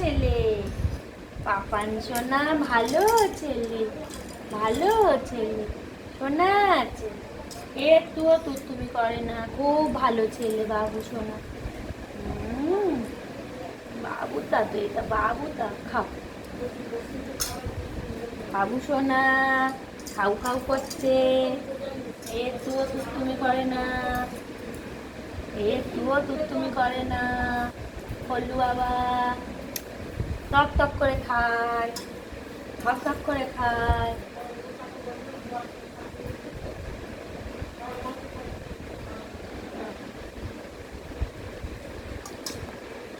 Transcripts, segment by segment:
ছেলে, পাপান সোনা ভালো ছেলে, ভালো ছেলে, সোনা ছেলে, একটুও তুই করে না, খুব ভালো ছেলে বাবু সোনা। বাবুটা তো এটা, বাবুটা খাও, বাবু সোনা খাও খাও করছে, একটুও তুমি করে না, একটুও তুমি করে না। পল্লু বাবা টক টক করে খায়, টক টক করে খায়।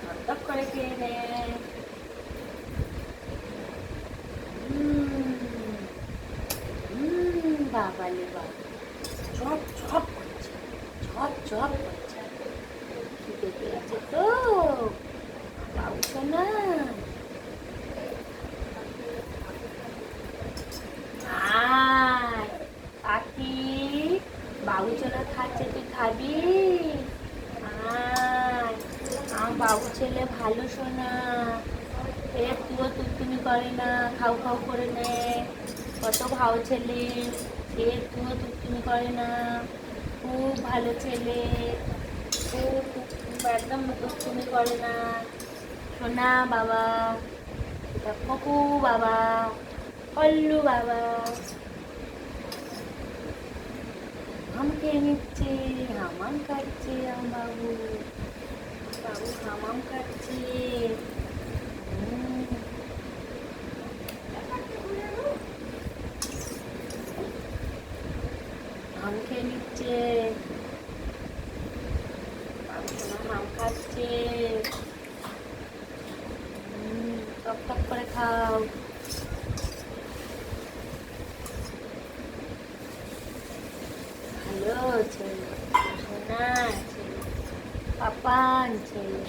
টক টক করে খেয়ে নেয়। বাবা লে বাবা, চপ চপ করছে, চপ চপ করছে, খিদে পেয়েছে তো বাবু সোনা। আয় পাখি, বাবু সোনা খাচ্ছে, তুই খাবি? আয়, আমার বাবু ছেলে ভালো সোনা, একটুও তুমি করে না, খাও খাও করে নেয়, কত ভালো ছেলে, একটুও তুমি করে না, খুব ভালো ছেলে, খুব একদম তুমি করে না সোনা বাবা, এটা পপু বাবা, পল্লু বাবা, আমাকে নিচ্ছে, হামাম খাচ্ছে আমার বাবু, বাবু হামাম খাচ্ছে। আম খেয়ে নিচ্ছে, বাবু সোনা আম খাচ্ছে। টক টক করে খাও। ভালো ছেলে, সোনা ছেলে, পাপান ছেলে।